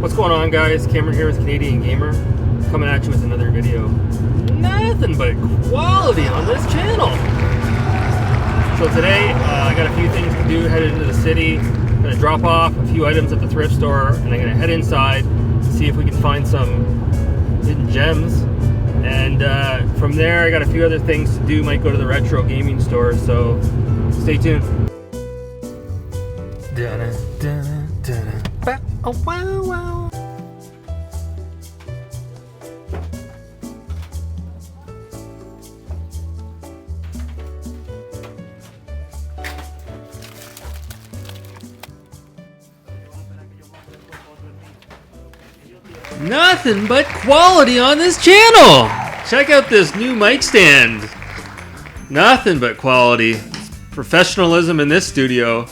What's going on, guys? Cameron here with Canadian Gamer, coming at you with another video. Nothing but quality on this channel. So today, I got a few things to do, headed into the city. I'm going to drop off a few items at the thrift store, and I'm going to head inside, see if we can find some hidden gems. And from there, I got a few other things to do. Might go to the retro gaming store, so stay tuned. Oh, wow, wow. Nothing but quality on this channel. Check out this new mic stand. Nothing but quality. Professionalism in this studio.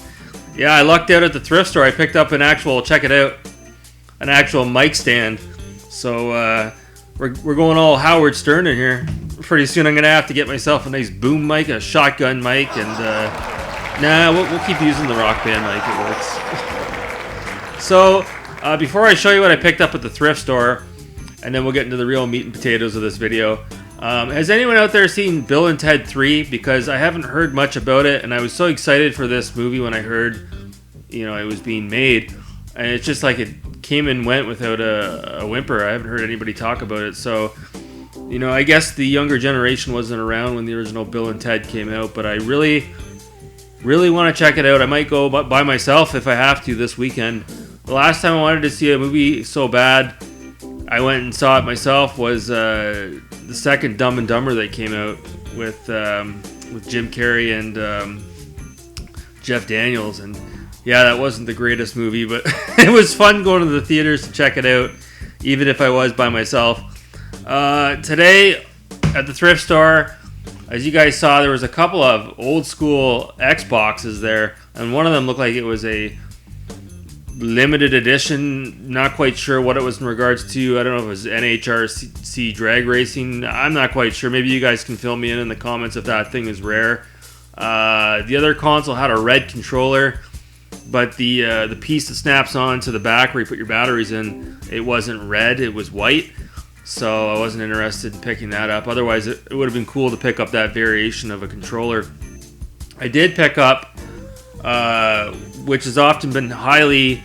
Yeah, I lucked out at the thrift store. I picked up an actual, check it out, an actual mic stand. So we're going all Howard Stern in here. Pretty soon I'm gonna have to get myself a nice boom mic, a shotgun mic, and we'll keep using the Rock Band mic. It works. So before I show you what I picked up at the thrift store, and then we'll get into the real meat and potatoes of this video. Has anyone out there seen Bill and Ted 3? Because I haven't heard much about it, and I was so excited for this movie when I heard, it was being made, and it's just like it came and went without a whimper. I haven't heard anybody talk about it, so I guess the younger generation wasn't around when the original Bill and Ted came out, but I really want to check it out. I might go by myself if I have to this weekend. The last time I wanted to see a movie so bad, I went and saw it myself, was the second Dumb and Dumber that came out with Jim Carrey and Jeff Daniels, and yeah, that wasn't the greatest movie, but it was fun going to the theaters to check it out, even if I was by myself. Today at the thrift store, as you guys saw, there was a couple of old school Xboxes there, and one of them looked like it was a limited edition. Not quite sure what it was in regards to. I don't know if it was NHRC drag racing. I'm not quite sure. Maybe you guys can fill me in the comments if that thing is rare. The other console had a red controller, but the piece that snaps on to the back where you put your batteries in, it wasn't red, it was white. So I wasn't interested in picking that up. Otherwise, it would have been cool to pick up that variation of a controller. I did pick up, which has often been highly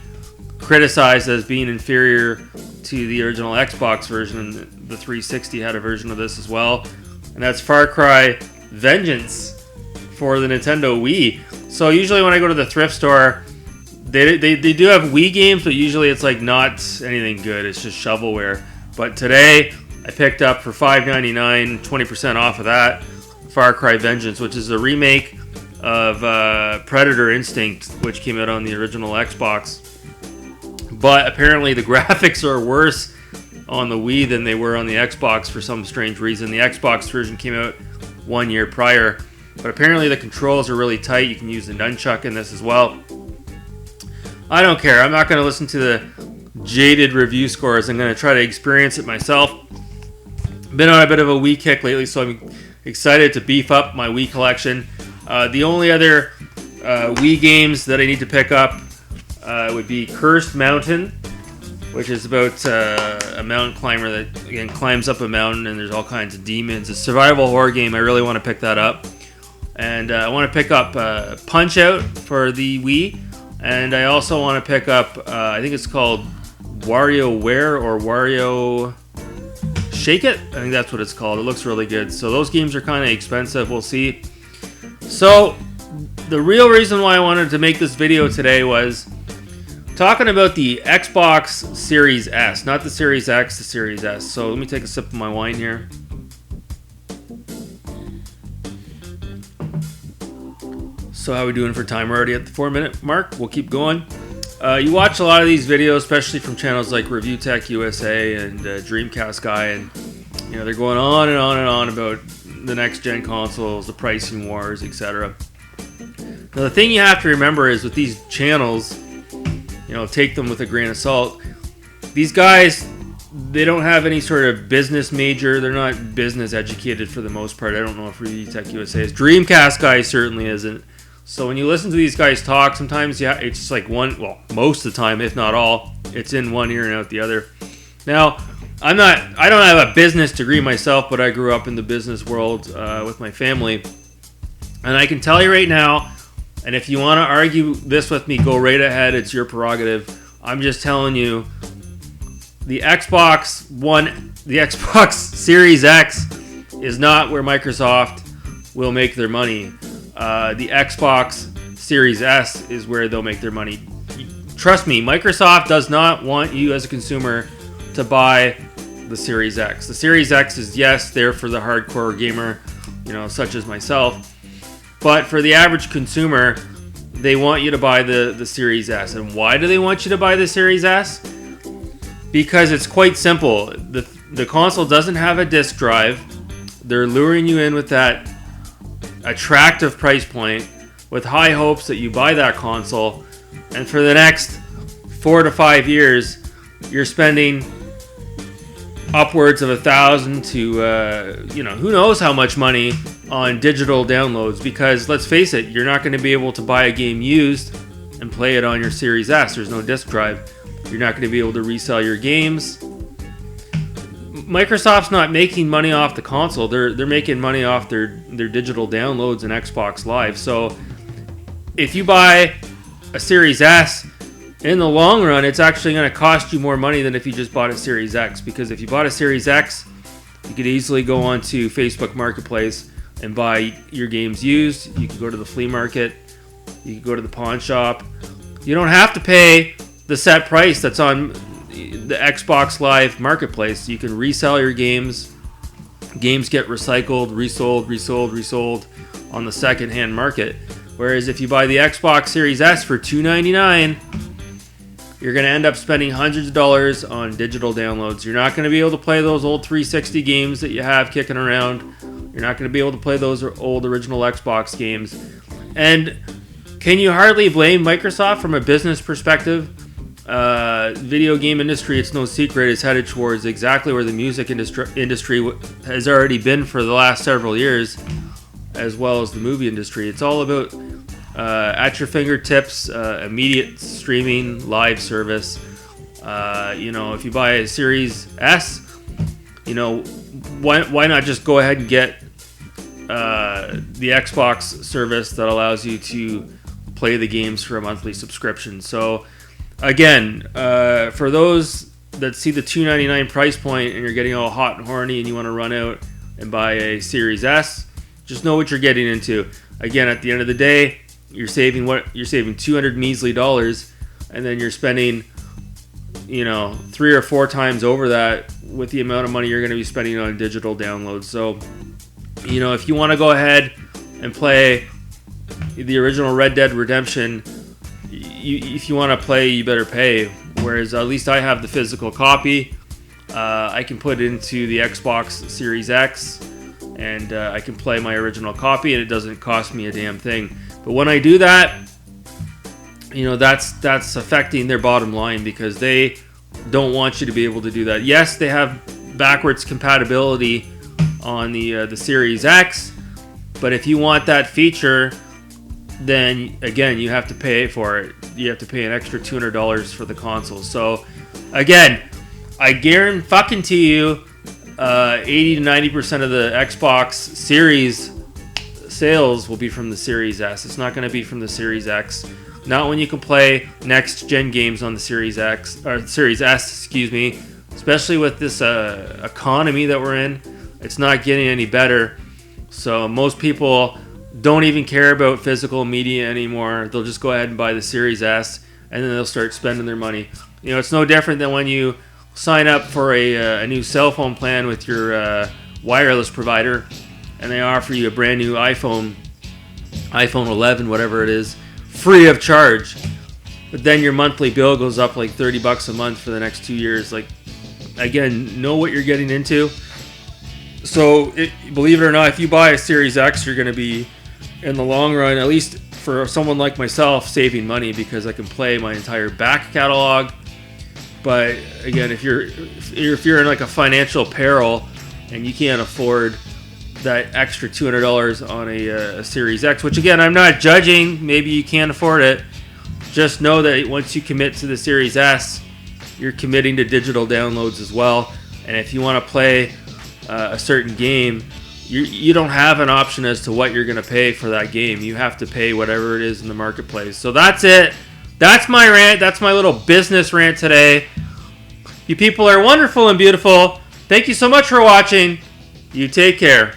criticized as being inferior to the original Xbox version, and the 360 had a version of this as well, and that's Far Cry Vengeance for the Nintendo Wii. So usually when I go to the thrift store, they do have Wii games, but usually it's like not anything good, it's just shovelware. But today I picked up for $5.99, 20% off of that, Far Cry Vengeance, which is a remake of Predator Instinct, which came out on the original Xbox. But apparently the graphics are worse on the Wii than they were on the Xbox for some strange reason. The Xbox version came out 1 year prior, but apparently the controls are really tight. You can use the nunchuck in this as well. I don't care. I'm not going to listen to the jaded review scores. I'm going to try to experience it myself. Been on a bit of a Wii kick lately, so I'm excited to beef up my Wii collection. The only other Wii games that I need to pick up would be Cursed Mountain, which is about a mountain climber that, again, climbs up a mountain and there's all kinds of demons. It's a survival horror game. I really want to pick that up. And I want to pick up Punch-Out for the Wii. And I also want to pick up, I think it's called WarioWare or Wario Shake It. I think that's what it's called. It looks really good. So those games are kind of expensive. We'll see. So the real reason why I wanted to make this video today was talking about the Xbox Series S, not the Series X, the Series S. So let me take a sip of my wine here. So how are we doing for time? We're already at the 4-minute mark. We'll keep going. You watch a lot of these videos, especially from channels like Review Tech USA and Dreamcast Guy, and they're going on and on and on about the next gen consoles, the pricing wars, etc. Now the thing you have to remember is with these channels, take them with a grain of salt. These guys, they don't have any sort of business major. They're not business educated for the most part. I don't know if Review Tech USA is. Dreamcast Guy certainly isn't. So when you listen to these guys talk, sometimes it's just like most of the time, if not all, it's in one ear and out the other. Now, I don't have a business degree myself, but I grew up in the business world with my family. And I can tell you right now, and if you want to argue this with me, go right ahead. It's your prerogative. I'm just telling you, the Xbox Series X is not where Microsoft will make their money. The Xbox Series S is where they'll make their money. Trust me, Microsoft does not want you as a consumer to buy the Series X. The Series X is, yes, there for the hardcore gamer, such as myself. But for the average consumer, they want you to buy the Series S. And why do they want you to buy the Series S? Because it's quite simple. The console doesn't have a disk drive. They're luring you in with that attractive price point with high hopes that you buy that console. And for the next 4 to 5 years, you're spending upwards of $1,000 to, who knows how much money on digital downloads, because let's face it, you're not going to be able to buy a game used and play it on your Series S. There's no disk drive. You're not going to be able to resell your games. Microsoft's not making money off the console. They're making money off their digital downloads and Xbox Live. So if you buy a Series S, in the long run, it's actually going to cost you more money than if you just bought a Series X. Because if you bought a Series X, you could easily go onto Facebook Marketplace and buy your games used. You could go to the flea market. You could go to the pawn shop. You don't have to pay the set price that's on the Xbox Live Marketplace. You can resell your games. Games get recycled, resold on the second-hand market. Whereas if you buy the Xbox Series S for $299, you're going to end up spending hundreds of dollars on digital downloads. You're not going to be able to play those old 360 games that you have kicking around. You're not going to be able to play those old original Xbox games. And can you hardly blame Microsoft from a business perspective? Video game industry, it's no secret, is headed towards exactly where the music industry has already been for the last several years, as well as the movie industry. It's all about at your fingertips, immediate streaming, live service. If you buy a Series S, why not just go ahead and get the Xbox service that allows you to play the games for a monthly subscription. So again, for those that see the $299 price point and you're getting all hot and horny and you want to run out and buy a Series S, just know what you're getting into. Again, at the end of the day, you're saving $200 measly dollars, and then you're spending 3 or 4 times over that with the amount of money you're going to be spending on digital downloads. So if you want to go ahead and play the original Red Dead Redemption, if you want to play, you better pay. Whereas at least I have the physical copy. I can put it into the Xbox Series X, and I can play my original copy, and it doesn't cost me a damn thing. But when I do that, that's affecting their bottom line, because they don't want you to be able to do that. Yes, they have backwards compatibility on the Series X, but if you want that feature, then again, you have to pay for it. You have to pay an extra $200 for the console. So again, I guarantee you 80 to 90% of the Xbox Series sales will be from the Series S. It's not going to be from the Series X. Not when you can play next gen games on the Series X or Series S, especially with this economy that we're in. It's not getting any better. So most people don't even care about physical media anymore. They'll just go ahead and buy the Series S, and then they'll start spending their money. It's no different than when you sign up for a new cell phone plan with your wireless provider, and they offer you a brand new iPhone 11, whatever it is, free of charge. But then your monthly bill goes up like $30 a month for the next 2 years. Like, again, know what you're getting into. So, believe it or not, if you buy a Series X, you're going to be, in the long run, at least for someone like myself, saving money, because I can play my entire back catalog. But again, if you're in like a financial peril and you can't afford that extra $200 on a Series X, which again, I'm not judging, maybe you can't afford it. Just know that once you commit to the Series S, you're committing to digital downloads as well. And if you want to play a certain game, you don't have an option as to what you're going to pay for that game. You have to pay whatever it is in the marketplace. So that's it. That's my rant. That's my little business rant today. You people are wonderful and beautiful. Thank you so much for watching. You take care.